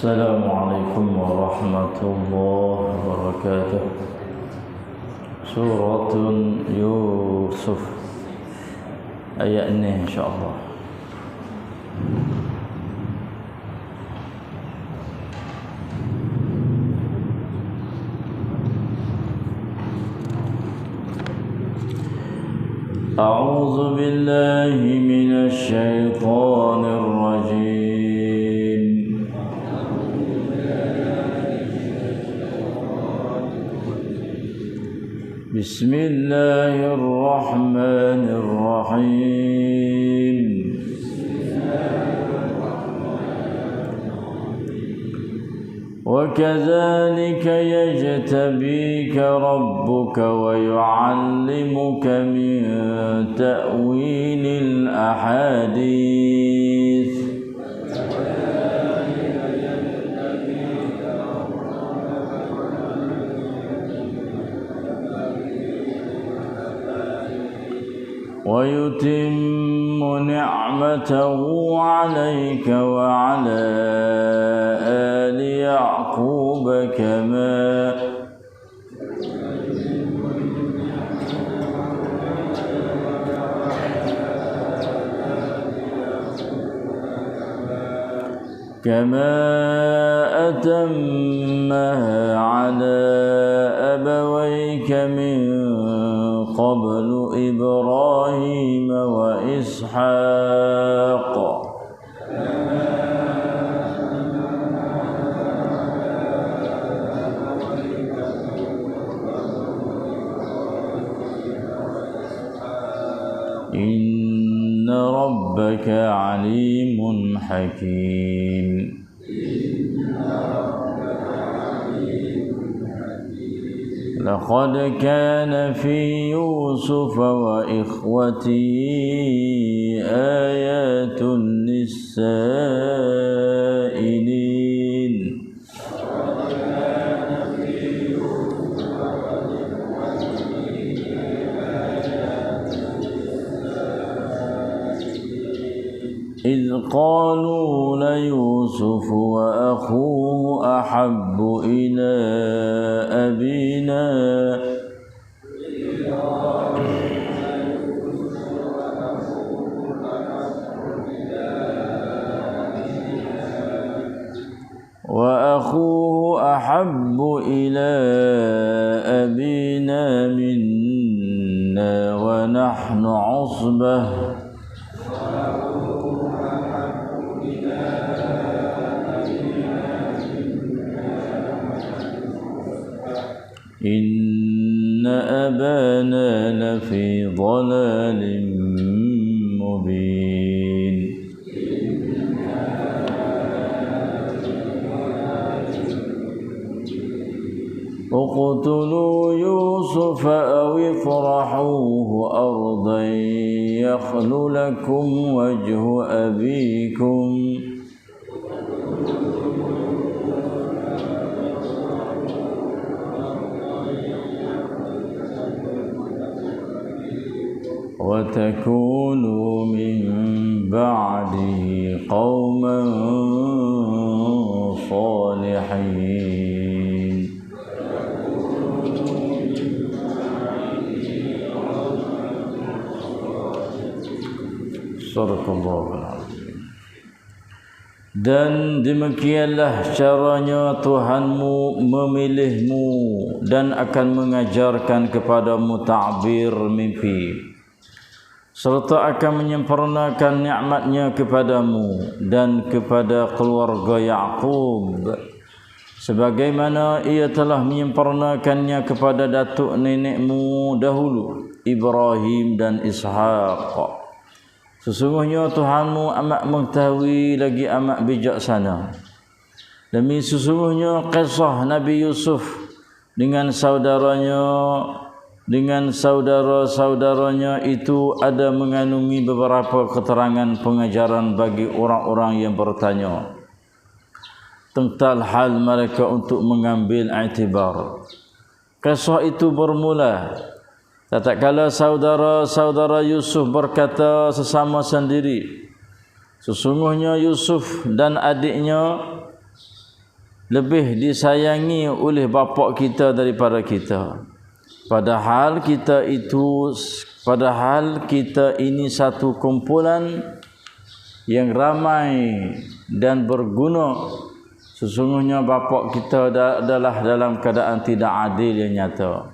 السلام عليكم ورحمة الله وبركاته. سورة يوسف ayat ini insyaAllah. أعوذ بالله من الشيطان الرجيم. بسم الله الرحمن الرحيم. وكذلك يجتبيك ربك ويعلمك من تأويل الأحاديث ويتم نعمته عليك وعلى آل يعقوب كما أتمها على أبويك من قبل إبراهيم وإسحاق إن ربك عليم حكيم. لقد كان في يوسف وإخوته آيات للسائلين. إذ قالوا ليوسف وأخوه أحب إلى أبينا منا ونحن عصبة إن أبانا لفي ضلال مبين. اقتلوا يوسف أو اطرحوه أرضا يخل لكم وجه أبيكم وتكونوا من بعده قوما صالحين. Sadaqallahul Azim. Dan demikianlah caranya Tuhanmu memilihmu dan akan mengajarkan kepadamu ta'bir mimpi, serta akan menyempurnakan nikmatnya kepadamu dan kepada keluarga Yaqub, sebagaimana ia telah menyempurnakannya kepada datuk nenekmu dahulu, Ibrahim dan Ishaq. Sesungguhnya Tuhanmu amat mengetahui lagi amat bijaksana. Demi sesungguhnya kisah Nabi Yusuf dengan saudara-saudaranya itu ada mengandungi beberapa keterangan pengajaran bagi orang-orang yang bertanya tentang hal mereka untuk mengambil iktibar. Kisah itu bermula tatkala saudara-saudara Yusuf berkata sesama sendiri, sesungguhnya Yusuf dan adiknya lebih disayangi oleh bapa kita daripada kita. Padahal kita ini satu kumpulan yang ramai dan berguna. Sesungguhnya bapa kita adalah dalam keadaan tidak adil yang nyata.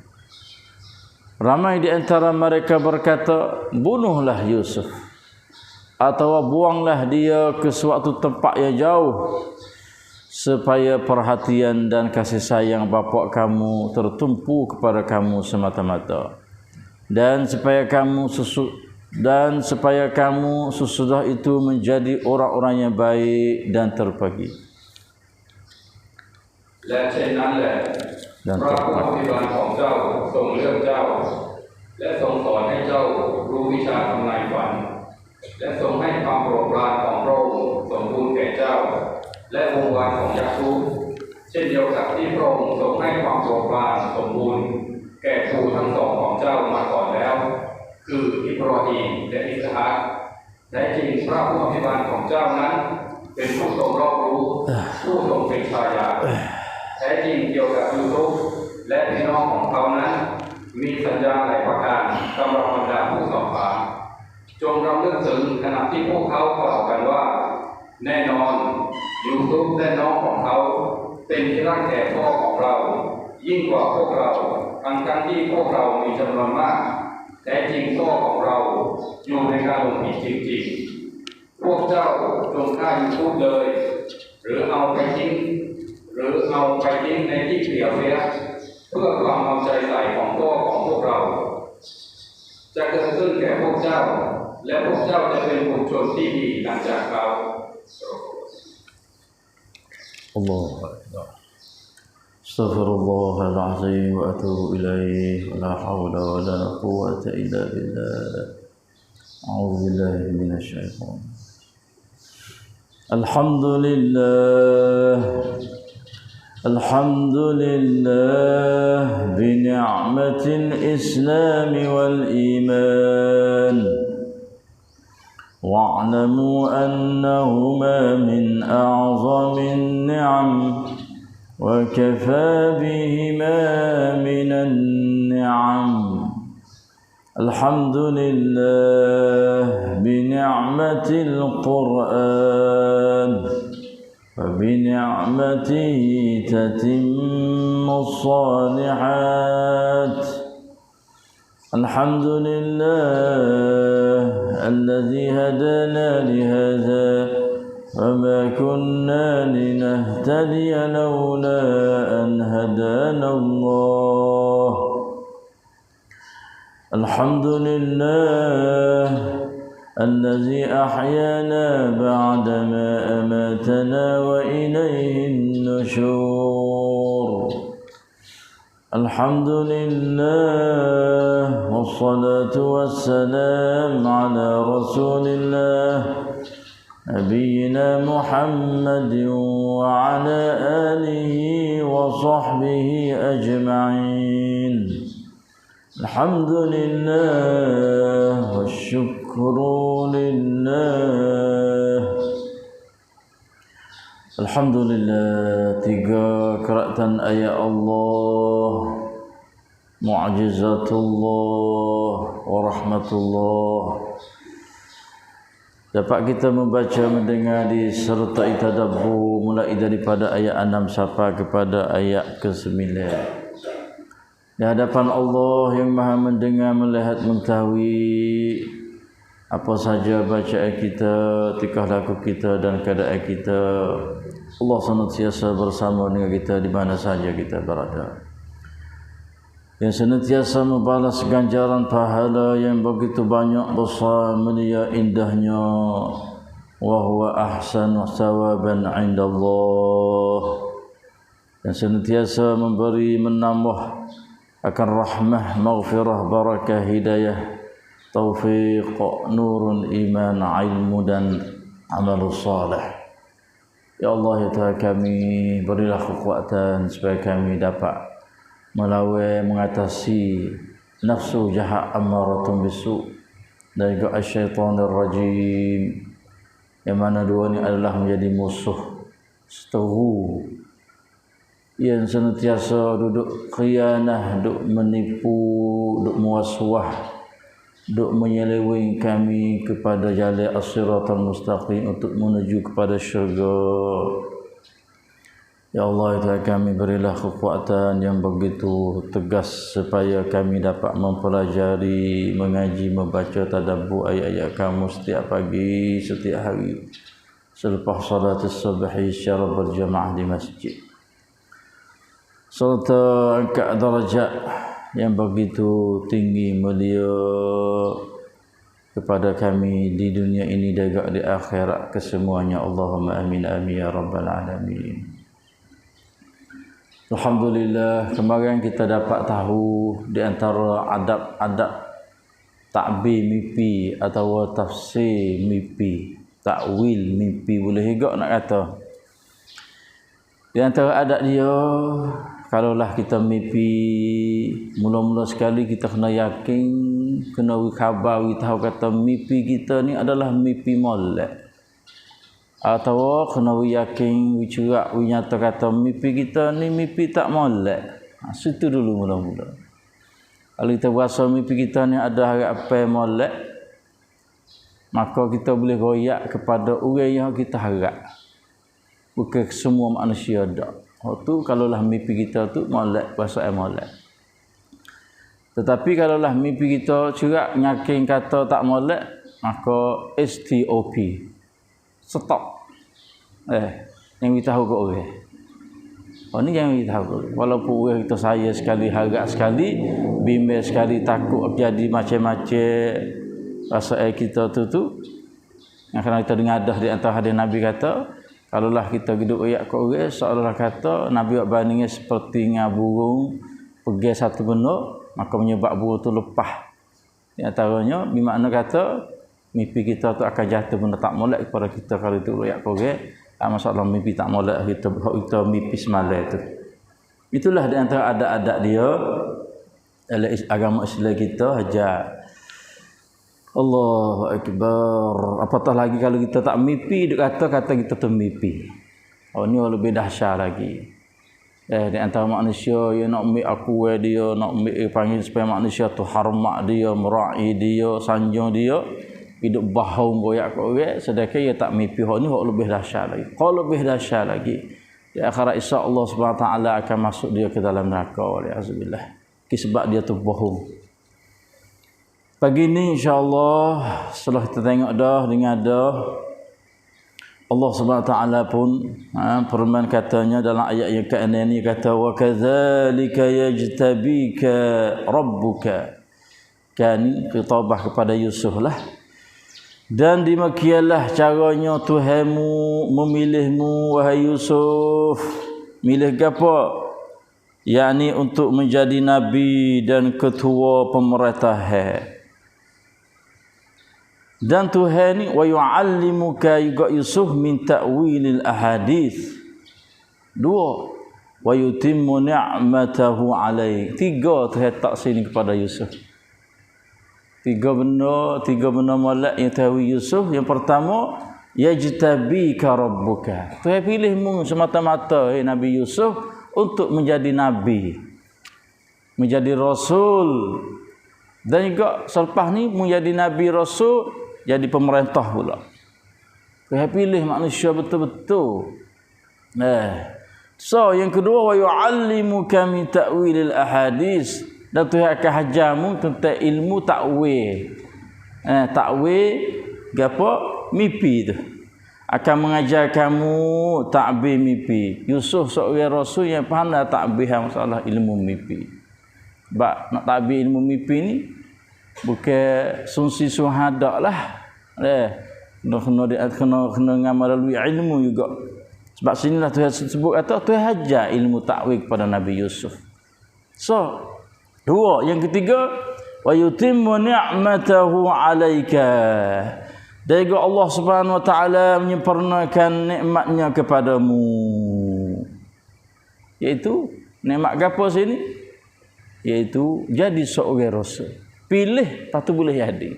Ramai di antara mereka berkata, bunuhlah Yusuf atau buanglah dia ke suatu tempat yang jauh, supaya perhatian dan kasih sayang bapa kamu tertumpu kepada kamu semata-mata, dan supaya kamu sesudah itu menjadi orang-orang yang baik dan terpagi. และเช่นนั้นแหละพระผู้อภิบาลของเจ้าทรงเลือกเจ้าและทรงสอนให้เจ้ารู้วิชาทำนายฝันและทรงให้ความโปรดปรานของพระองค์สมบูรณ์แก่เจ้าและวงวานของยาคูบเช่นเดียวกับที่พระองค์ทรงให้ความโปรดปรานสมบูรณ์แก่ครูทั้งสองของเจ้ามาก่อนแล้วคืออิบรอฮีมและอิสฮากแท้จริงพระผู้อภิบาลของเจ้านั้นเป็นผู้ทรงรอบรู้ผู้ทรงเป็นชายาแท้จริงเกี่ยวกับยูซุฟและพี่น้องของเขานั้นมีสัญญาหลายประการสำหรับบรรดาผู้สอบถามจงรำลึกถึงขณะที่พวกเขากล่าวกันว่าแน่นอนยูซุฟและน้องของเขาเป็นที่รักแก่พ่อของเรายิ่งกว่าพวกเราทั้งที่พวกเรามีจำนวนมากแท้จริงพ่อของเราอยู่ในการลงผิดจริงๆพวกเจ้าจงฆ่ายูซุฟเลยหรือเอาไปทิ้งในที่เปลี่ยวเสียเพื่อความเอาใจใส่ของพ่อของพวกเราจะเกิดขึ้นแก่พวกเจ้าและพวกเจ้าจะเป็นผู้ชนที่ดีหลังจากเขา الله أكبر استغفر الله العظيم وأتوب إليه ولا حول ولا قوة إلا بالله أعوذ بالله من الشيطان الحمد لله بنعمة الإسلام والإيمان واعلموا أنهما من أعظم النعم وكفى بهما من النعم. الحمد لله بنعمة القرآن وبنعمته تتم الصالحات. الحمد لله الذي هدانا لهذا وما كنا لنهتدي لولا أن هدانا الله. الحمد لله الذي أحيانا بعدما أماتنا وإليه النشور. الحمد لله والصلاة والسلام على رسول الله نبينا محمد وعلى آله وصحبه أجمعين. الحمد لله والشكر لله. Alhamdulillah, 3 keratan ayat Allah, mu'jizatullah wa rahmatullah dapat kita membaca, mendengar, disertai tadabbur mulai daripada ayat 6 sampai kepada ayat ke-9 di hadapan Allah yang Maha mendengar, melihat, mengetahui apa saja bacaan kita, tingkah laku kita dan keadaan kita. Allah senantiasa bersama dengan kita di mana saja kita berada, yang senantiasa membalas ganjaran pahala yang begitu banyak, besar, mulia, indahnya. Wa huwa ahsanu thawaban 'inda Allah, yang senantiasa memberi, menambah akan rahmah, maghfirah, barakah, hidayah, taufiq, nurun, iman, ilmu dan amal salih. Ya Allah, ya Tuhan kami, berilah kekuatan supaya kami dapat melawan, mengatasi nafsu jahat ammaratun bisu dan juga asyaitanir rajim, yang mana dua ini adalah menjadi musuh seteru yang senantiasa duduk khianah, duduk menipu, duduk muaswah, duduk menyeleweng kami kepada jalan as-siratal mustaqim untuk menuju kepada syurga. Ya Allah, itu kami berilah kekuatan yang begitu tegas supaya kami dapat mempelajari, mengaji, membaca tadabbur ayat-ayat kamu setiap pagi, setiap hari selepas salat subuh secara berjamaah di masjid, serta angkat darjat yang begitu tinggi mulia kepada kami di dunia ini dan juga di akhirat kesemuanya. Allahumma amin amin ya rabbal alamin. Alhamdulillah, kemarin kita dapat tahu di antara adab-adab takbir mimpi atau tafsir mimpi, takwil mimpi boleh juga nak kata. Di antara adab dia, kalaulah kita mimpi, mula-mula sekali kita kena yakin, kena khabar, tahu kata mimpi kita ni adalah mimpi molek. Atau kena yakin, cerak, nyata kata mimpi kita ni mimpi tak molek. Situ dulu mula-mula. Kalau kita berasa mimpi kita ni ada harap apa molek, maka kita boleh royak kepada orang yang kita harap. Bukan semua manusia dak. Waktu kalaulah mimpi kita tu molek, bahasa molek. Tetapi kalaulah mimpi kita cerak yakin kata tak molek, maka STOP. Stop. Yang kita tahu ke orang. Ini yang kita tahu. Walaupun orang kita saya sekali, harap sekali, bimbang sekali, takut jadi macam-macam rasa kita tu. Yang kena kita dengar dah di antara hadis Nabi kata, kalaulah kita hidup ayat ke orang, seolah kata Nabi buat bandingnya seperti burung pergi satu benuk, maka menyebab burung tu lepas. Di antaranya, bermakna kata mimpi kita tu akan jatuh benda tak molek kepada kita kalau itu royak korek. Masalah mimpi tak molek kita mimpi semalam tu. Itulah di antara adat-adat dia dalam agama Islam kita ajar. Allahu akbar. Apatah lagi kalau kita tak mimpi, dia kata kita tu mimpi. Ini lebih dahsyat lagi. Di antara manusia yang nak ambil aku dia, nak ambil panggil supaya manusia tu hormat dia, meraih dia, sanjung dia, hidup bahaum goyak kat orang, sedangkan dia tak mimpi. Hak ni hak lebih dahsyat lagi. Kalau lebih dahsyat lagi, di akhirat insya Allah Subhanahu Wa Taala akan masuk dia ke dalam neraka. Alhamdulillah. Sebab dia tu bohong. Pagi ni insya-Allah setelah kita tengok dah, dengar dah, Allah Subhanahu Wa Taala pun firman katanya dalam ayat yang ke-6 ni kata wa kadzalika yajtabika rabbuka. Kan khitabah kepada Yusuf lah. Dan demikianlah caranya Tuhanmu memilihmu wahai Yusuf. Milih gapo? Yakni untuk menjadi nabi dan ketua pemerintahan. Dan Tuhan ni wa yu'allimuka juga Yusuf min ta'wilil ahadits. 2 wa yutimmu ni'matahu alaik. 3 Tuhan tak sini kepada Yusuf. Tiga benda molek yang tahu Yusuf. Yang pertama, yajtabika rabbuka. Tuhan pilihmu semata-mata Nabi Yusuf untuk menjadi nabi, menjadi rasul, dan juga selepas ni menjadi nabi rasul, jadi pemerintah pula. Tuhan pilih manusia betul-betul. So yang kedua, wa yu'allimuka min ta'wilil ahadits. Dan Tuhan akan hajarmu tentang ilmu takwil. Takwil apa? Mimpi tu. Akan mengajar kamu takbir mimpi. Yusuf seorang rasul yang pandai takbir masalah ilmu mimpi. Sebab nak takbir ilmu mimpi ni bukan sungsi suhada lah. Kena melalui ilmu juga. Sebab sinilah Tuhan sebut kata Tuhan hajar ilmu takwil kepada Nabi Yusuf. So 2, yang ketiga, wa yutimmu ni'matahu 'alaika. Dan juga Allah Subhanahu Wa Taala menyempurnakan nikmatnya kepadamu. Iaitu nikmat gapo sini? Iaitu jadi seorang rasul. Pilih patu boleh jadi.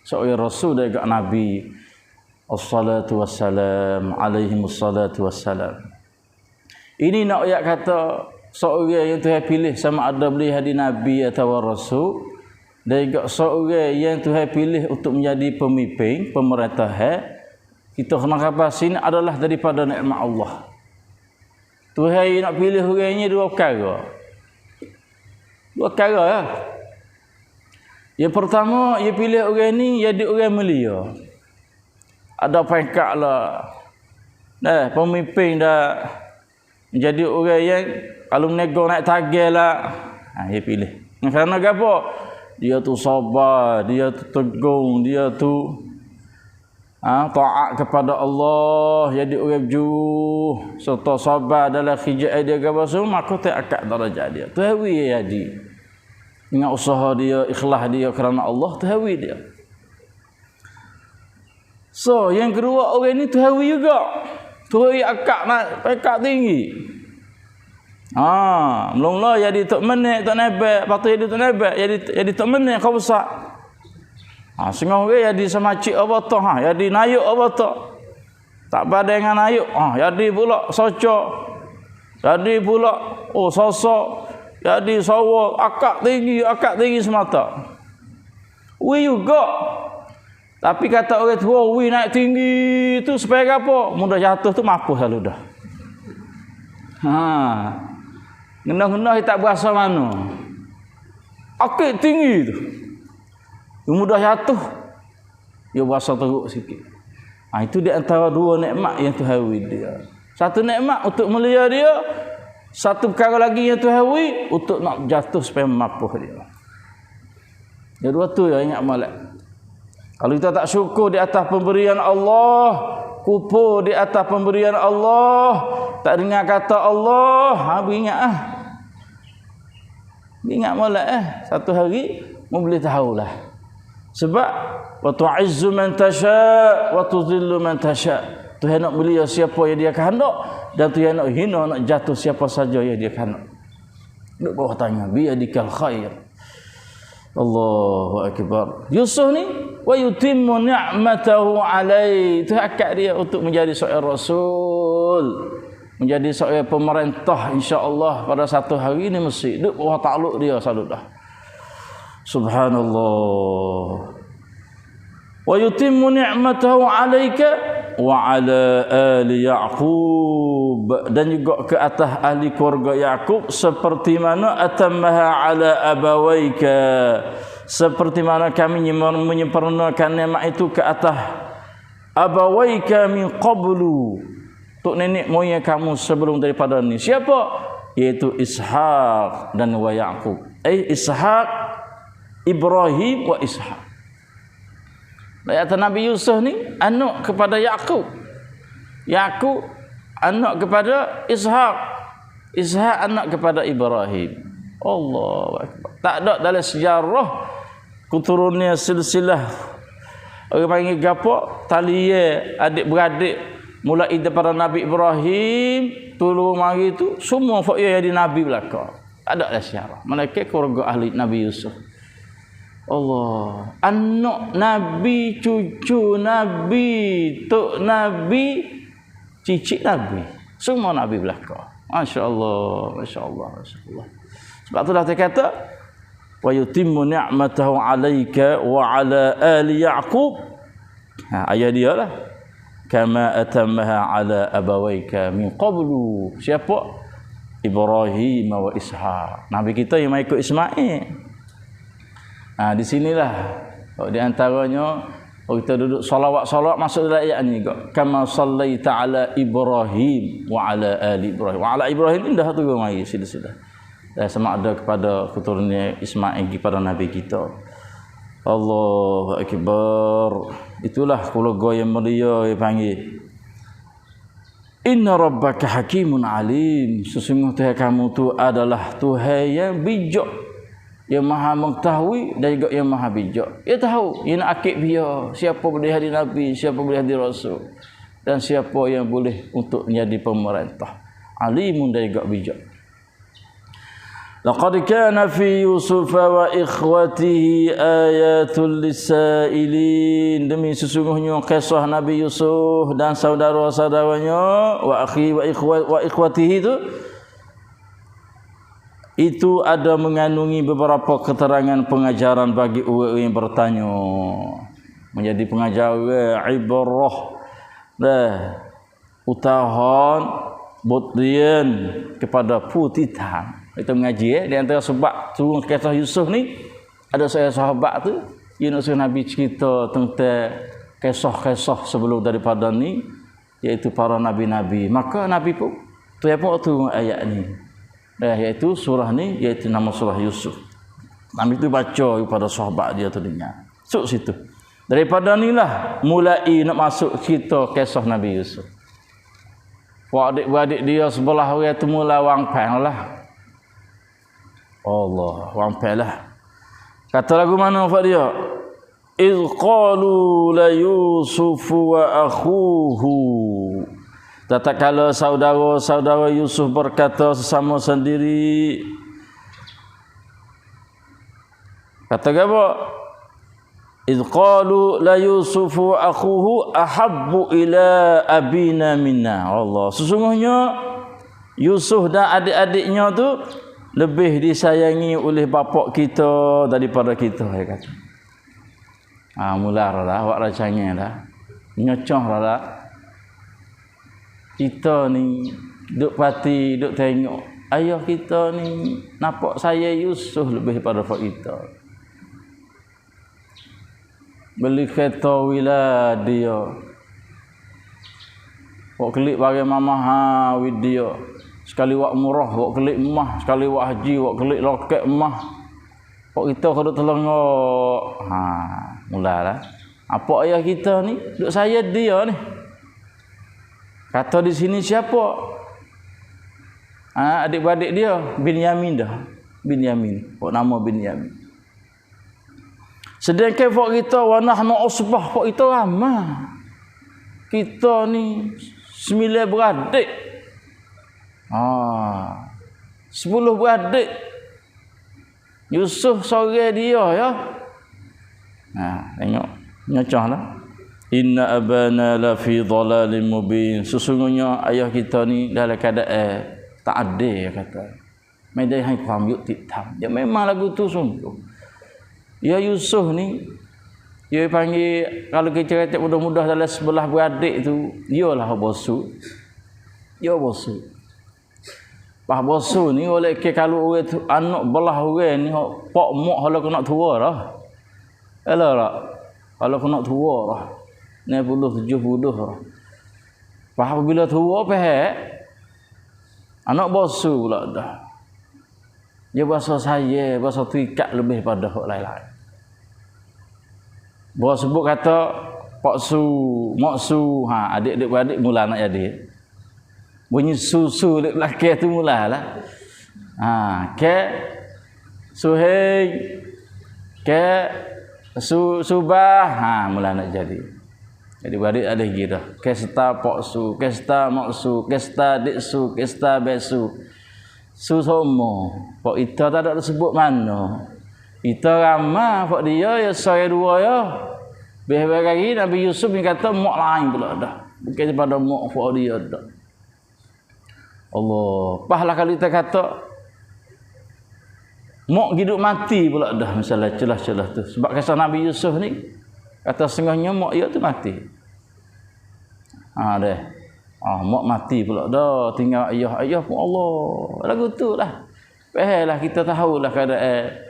Seorang rasul dan juga nabi. Assalatu wassalam alaihi wassalatu wassalam. Ini nak ayat kata seorang yang Tuhan pilih sama ada boleh jadi nabi atau rasul, dan juga seorang yang Tuhan pilih untuk menjadi pemimpin pemerintahan, kita kena kapasi ini adalah daripada nikmat Allah. Tuhan nak pilih orang ini dua perkara. Dua perkara lah. Yang pertama, dia pilih orang ni jadi orang mulia. Ada pangkat lah. Pemimpin dah menjadi orang yang kalau menegur naik tagih lah. Dia pilih. Kerana apa? Dia tu sabar, dia tu tegung, dia tu taat kepada Allah, jadi orang berjuruh serta sabar dalam kerjaan dia apa semua, maka tak akad darajat dia. Tu hawi jadi. Dengan usaha dia, ikhlas dia kerana Allah, tu hawi dia. So, yang kedua orang ni tu hawi juga. Tu hawi akad nak akad tinggi. Mula-mula jadi tok menek, tok nebek, lepas tu jadi tok nebek, jadi tok menek kau besar. Setengah orang jadi semacik apa tu, jadi nayuk apa tu. Tak pada dengan nayuk, jadi pula socok. Jadi pula sosok, jadi sawa, akak tinggi semata. Wi juga. Tapi kata orang tua, wi naik tinggi tu supaya apa? Mudah jatuh tu mapuh selalu dah. Genah-genah tak berasa mana. Akik tinggi tu. Mudah jatuh. Dia berasa teruk sikit. Itu di antara dua nikmat yang Tuhan beri dia. Satu nikmat untuk mulia dia, satu perkara lagi yang Tuhan beri untuk nak jatuh supaya mapuh dia. Yang dua tu yang ingat malak. Kalau kita tak syukur di atas pemberian Allah, kupur di atas pemberian Allah, tak dengar kata Allah, beringat ingat molek satu hari mu boleh tahulah. Sebab wa tu'izzu man tasha wa tudhillu man tasha. Tuhan nak mulia siapa yang dia kehendak, dan Tuhan nak hina, nak jatuh siapa saja yang dia kehendak. Duk bawah tangan bi adikal khair. Allahu akbar. Yusuf ni wa yutimmu ni'matahu alai. Itu akad dia untuk menjadi seorang rasul, menjadi seorang pemerintah insya-Allah pada satu hari ni mesti duk bawah takluk dia selalu dah. Subhanallah. Wa yutimmu ni'matahu 'alaika wa 'ala ali Yaqub, dan juga ke atas ahli keluarga Yaqub seperti mana atammaha 'ala abawaika, seperti mana kami menyempurnakan nikmat itu ke atas abawaika min qablu, untuk nenek moyang kamu sebelum daripada ni. Siapa? Iaitu Ishaq dan wa Yaqub. Ishaq, Ibrahim wa Ishaq. Ayat Nabi Yusuf ni anak kepada Yaqub. Yaqub anak kepada Ishaq. Ishaq anak kepada Ibrahim. Allahu akbar. Tak ada dalam sejarah keturunannya silsilah orang panggil gapo taliye adik-beradik mulai daripada Nabi Ibrahim turun mari tu semua fak jadi nabi belaka. Tak ada dalam sejarah. Malaikat keluarga ahli Nabi Yusuf. Allah, anak Nabi, cucu Nabi, tok Nabi, cicit Nabi, semua Nabi belaka. Masya-Allah, masya-Allah, masya-Allah. Sebab itulah dia kata wa yutimmu ni'matahu 'alaika wa 'ala ali Yaqub. Ayat dia lah. Kama atammaha 'ala abawaika min qablu. Siapa? Ibrahim wa Ishaq. Nabi kita yang ikut Ismail. Di sinilah di antaranya kita duduk salawat-salawat masuk dalam ayat ni juga. Kama sallaita ala Ibrahim wa ala ali Ibrahim. Wa ala Ibrahim ni dah turun mari sila-sila. Dan sama ada kepada keturunan Ismail kepada Nabi kita. Allahu akbar. Itulah keluarga yang mulia yang panggil. Inna rabbaka hakimun alim. Sesungguhnya kamu tu adalah Tuhan yang bijak, yang maha mengetahui dan juga yang maha bijak. Dia tahu yang nak akid dia, siapa boleh jadi nabi, siapa boleh jadi rasul, dan siapa yang boleh untuk menjadi pemerintah. Alimun dan juga bijak. Laqad kana fi Yusuf wa ikhwatihi ayatul lisailin. Demi sesungguhnya kisah Nabi Yusuf dan saudara-saudaranya wa ikhwatihi itu ada mengandungi beberapa keterangan pengajaran bagi orang yang bertanya. Menjadi pengajaran ibrah dah utahan butian kepada putitan. Kita mengaji di antara sebab turun kisah Yusuf ni ada seorang sahabat tu Yunus Nabi cerita tentang kisah-kisah sebelum daripada ni iaitu para nabi-nabi. Maka nabi pun tu apa tu ayat ni. Iaitu surah ni iaitu nama surah Yusuf. Nabi tu baca kepada sahabat dia tu dengar. Masuk situ. Daripada nilah mulai nak masuk cerita kisah Nabi Yusuf. Adik-beradik dia sebelah orang tu mula wangpang lah. Allah, wangpang lah. Kata lagu mana Pak dia? Iz qalu la Yusuf wa akhuhu. Tatkala saudara-saudara Yusuf berkata sesama sendiri. Kata apa? Iz qalu la Yusuf wa akhuhu ahabbu ila abina minna. Allah, sesungguhnya Yusuf dan adik-adiknya tu lebih disayangi oleh bapak kita daripada kita, dia kata. Mula dah awak racanya dah. Nyocoh dah. Kita ni duk pati, duk tengok ayah kita ni nampak saya Yusuf lebih daripada pak kita. Beli kereta wilayah dia. Wak kelik bagi mama wid dia. Sekali wak murah, wak kelik emah, sekali wak haji, wak kelik loket emah. Wak kita kalau telengok. Mulalah. Apa ayah kita ni? Duk saya dia ni. Kata di sini siapa? Adik-beradik dia Binyamin dah. Binyamin. Wak nama Binyamin. Sedangkan pak kita wa nahnu usbah, pak kita ramai. Kita ni 9 beradik. 10 beradik. Yusuf sore dia ya. Tengok nyocohlah. Inna abana la fi dhalalin mubin. Sesungguhnya ayah kita ni dalam keadaan tak adil kata. Medai hai faham yuk titam. Dia memang lagu tu sungguh. Ya Yusuf ni dia panggil kalau kita kata mudah-mudah dalam sebelah beradik tu, dialah bosu. Dia bosu. Bah bosu ni oleh ke kalau orang tu anak belah orang ni pak mak kalau kena tua dah. Elah tak? Kalau kena tua dah. 60 70 dah. Bah bila tua pehek anak bosu pula dah. Dia bahasa saya, bahasa terikat lebih pada hak lain-lain. Bawa sebut kata pak su, mak su, adik-adik beradik mula nak jadi. Bunyi susu dek belakang tu mulalah. Ke suheng, ke subah, mula nak jadi. Jadi beradik ada gitu. Kesta pak su, kesta mak su, kesta dik su, kesta besu. Susomo, pak kita tak ada sebut mana. Kita ramah pak dia ya saya dua ya. Behar lagi Nabi Yusuf ni kata mak lain pula dah. Bukan daripada mak pak dia dah. Allah, pahlah kalau kita kata mak hidup mati pula dah misalnya celah-celah tu. Sebab kisah Nabi Yusuf ni kata setengahnya mak dia tu mati. Deh. Mak mati pula dah, tinggal ayah pun Allah. Lagu tu lah. Lah kita tahulah keadaan.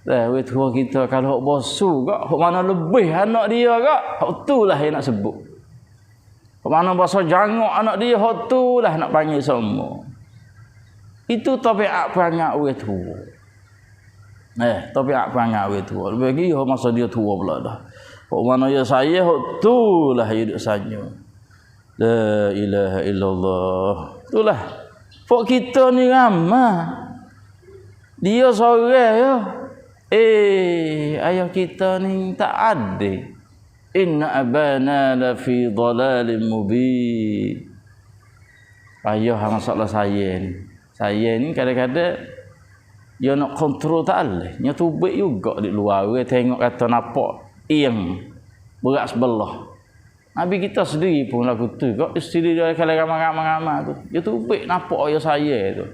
Weh tua kita kalau hak bosu gak, hak mana lebih anak dia gak, hak tulah yang nak sebut. Hak mana bahasa jangok anak dia, hak tulah nak panggil semua. Itu tabiat perangai weh tua. Tabiat perangai weh tua. Lebih lagi hak masa dia tua pula dah. Hak mana ya saya, hak tulah hidup saja. La ilaha illallah. Itulah. Pak kita ni ramah. Dia seorang ya. Ayah kita ni tak ada. Inna abana la fi dhalalin mubin. Ayah masalah saya ni. Saya ni kadang-kadang Dia nak kontrol tak boleh. Nya tubik juga di luar. Orang tengok kata nampak iang berat sebelah. Nabi kita sendiri pun lagu tu. Kok isteri dia kalau ramai-ramai tu. Dia tubik nampak ayah saya tu.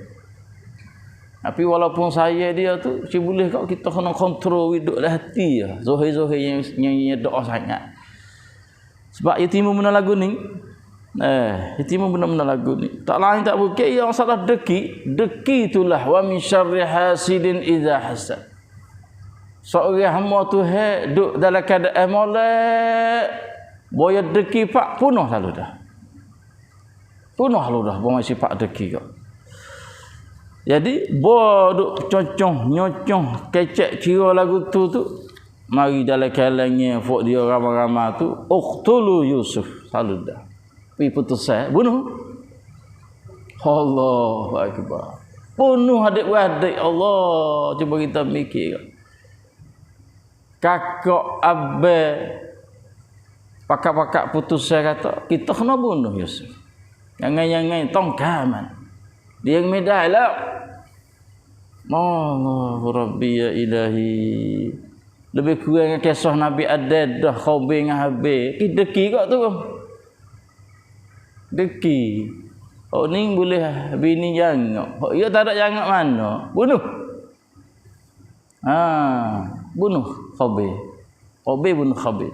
Tapi walaupun saya dia tu, si boleh kok kita kena kontrol hidup dah hati ya. Zohir-zohir yang doa sangat. Sebab yatim benar lagu ni. Yatim benar-benar lagu ni. Tak lain tak bukan yang salah deki. Deki itulah wa min syarri hasidin idza hasad. Seorang hamba tu duk dalam keadaan molek. Boya deki pak punuh lalu dah. Punuh lalu dah boya sifat deki kau. Jadi bo duk concoh nyocong kecek kira lagu tu mari dalam kalangnya fok dia ramai-ramai tu uqtulu Yusuf lalu dah. Pi putus bunuh. Allahu akbar. Bunuh adik-beradik Allah. Cuba kita mikir. Kakak abang pakak-pakak putus saya kata kita kena bunuh Yusuf. Jangan-jangan tongkaman. Dia yang medai lah. Allahu Rabbi ya ilahi. Lebih kurang kisah Nabi Adam dah khaubir dengan habis. Deki kat tu. Deki. Oh ni boleh bini jangak. Oh ia tak ada jangak mana? Bunuh. Bunuh Khabir. Khabir bunuh Khabir.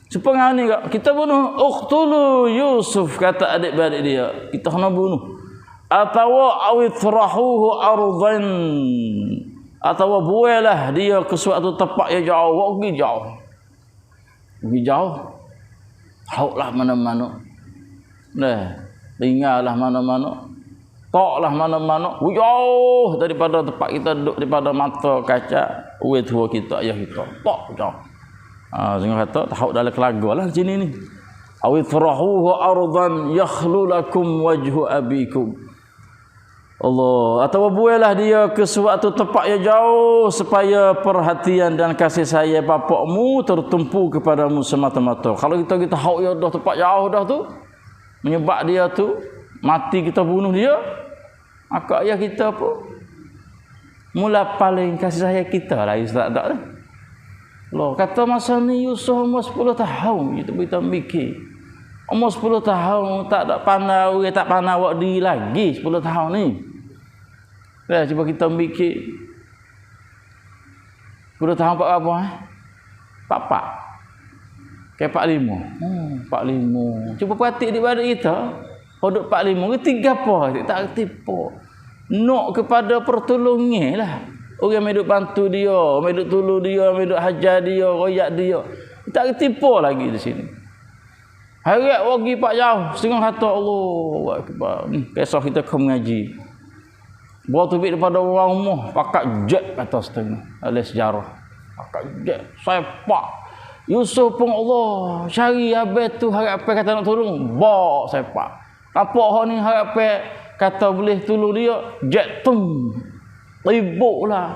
Sepengah ni kita bunuh uqtulu Yusuf kata adik-beradik dia. Kita kena bunuh. Atawa awitrahuhu ardan. Atawa buailah dia ke suatu tempat yang jauh. Pergi jauh. Pergi jauh. Hauklah mana-mana. Tinggallah mana-mana. Toklah mana-mana. Jauh daripada tempat kita duduk, daripada mata kaca orang tua kita, ayah kita. Tok jauh. Jangan kata tahu dalam kelaga lah sini ni. Awitrahuhu ardan yakhlu lakum wajhu abikum. Allah, atau buailah dia ke suatu tempat yang jauh supaya perhatian dan kasih sayang bapakmu tertumpu kepadamu semata-mata. Kalau kita tahu ya dah tempat jauh dah tu, menyebab dia tu mati kita bunuh dia, maka ayah kita pun mula paling kasih sayang kita lah Ustaz tak dah. Loh, kata masa ni Yusuf umur 10 tahun kita mikir. Umur 10 tahun tak ada pandai, orang tak pandai awak diri lagi 10 tahun ni. Cuba kita mikir. 10 tahun pak apa Pak. Kayak 45. 45. Cuba perhati di badan kita. Hodok 45 ke 3 apa? Tak reti apa. Nak kepada pertolongan lah. Orang yang duk bantu dia, yang duk tolong dia, yang duk hajar dia, royak dia. Tak reti apa lagi di sini. Harap pergi pak jauh. Setengah kata Allah Akbar. Kisah kita ke mengaji. Bawa tubik daripada orang rumah. Pakat jet atas setengah. Ada sejarah. Pakat jet. Saya pak. Yusuf pun Allah. Cari habis tu harap apa kata nak tolong. Bawa saya pak. Nampak orang ni harap apa kata boleh tolong dia. Jet tum. Ribuk lah.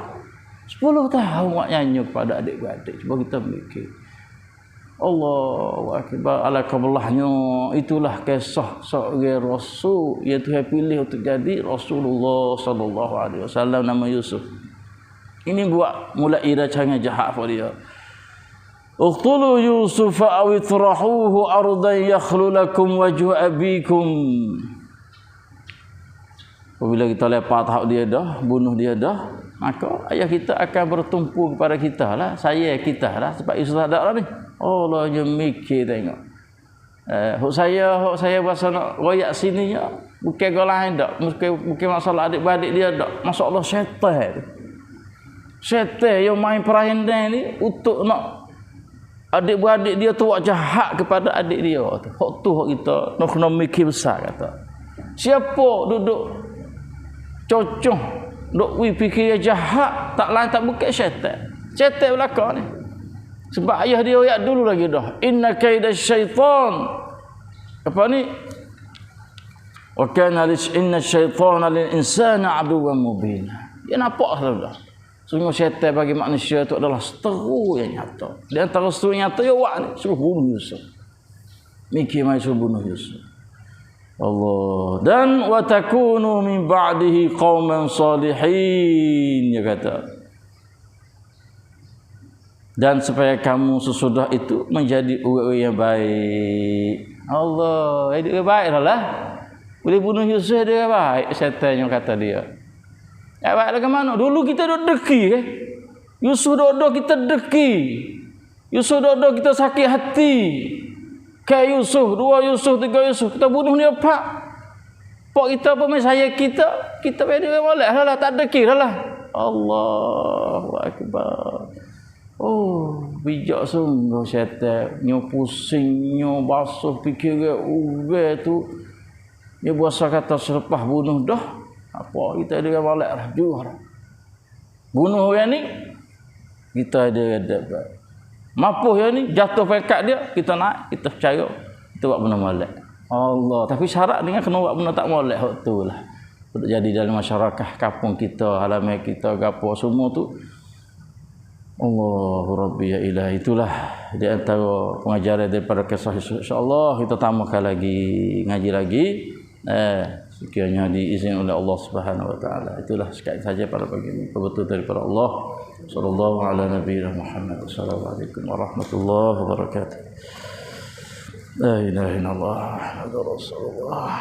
10 tahun awak nyanyi kepada adik-beradik. Cuba kita mikir. Allahu Akbar. Ala kabulahnya itulah kisah seorang rasul yang Tuhan pilih untuk jadi Rasulullah sallallahu alaihi wasallam, nama Yusuf. Ini buat mulai rancangan jahat pada dia. Uqtulu Yusuf aw itrahuhu ardan yakhlu lakum wajhu abikum. Apabila kita lepas tahap dia dah, bunuh dia dah, maka ayah kita akan bertumpu kepada kita lah, saya kita lah, sebab Yusuf tak ada lah ni. Allah je mikir tengok. Hak saya bahasa nak royak sini ya, bukan kau lain dak, bukan masalah adik-beradik dia dak, masalah syaitan. Syaitan yang main perainan ni untuk nak adik-beradik dia tu buat jahat kepada adik dia tu. Hak tu hak kita nak kena mikir besar kata. Siapa duduk cocok duk fikir jahat, tak lain tak bukan syaitan. Syaitan belakang ni. Sebab ayah dia ayat dulu lagi dah. Inna kaida syaitan. Apa ni? Wa kana inna syaitana lil insani aduwwan mubina. Dia nampak dah. Semua syaitan bagi manusia itu adalah seteru yang nyata. Dan antara seteru yang nyata ya wak ni suruh bunuh Yusuf. Mikir mai suruh bunuh Yusuf. Allah. Dan wa takunu min ba'dihi qauman salihin, dia kata. Dan supaya kamu sesudah itu menjadi orang yang baik. Allah, dia baik lah. Boleh bunuh Yusuf dia baik, syaitan yang kata dia. Ya baik ke mana? Dulu kita duk deki Yusuf dok kita deki. Yusuf dok kita sakit hati. Kayak Yusuf, 2 Yusuf, 3 Yusuf, kita bunuh dia pak. Pak kita apa saya kita beda molek lah, tak ada kira lah. Allahu akbar. Oh, bijak sungguh syaitan. Nyo pusing, nyo basuh fikir dia tu. Dia buasa kata selepas bunuh dah, apa kita ada molek lah, jual. Bunuh orang ni, kita ada dapat. Mapuh ya ni, jatuh pekat dia, kita naik, kita percaya, kita buat benda molek. Allah, tapi syarat dengan kena buat benda tak molek, hak tu lah. Untuk jadi dalam masyarakat kampung kita, halaman kita, gapo semua tu. Allahu Rabbi ya Ilahi, itulah di antara pengajaran daripada kisah Yusuf. InsyaAllah kita tambahkan lagi, ngaji lagi. Sekiranya diizinkan oleh Allah Subhanahu wa taala. Itulah sekali saja pada pagi ini. Betul daripada Allah. Sallallahu ala nabiyina Muhammad. Assalamualaikum warahmatullahi wabarakatuh. La ilaha illallah Muhammadur Rasulullah.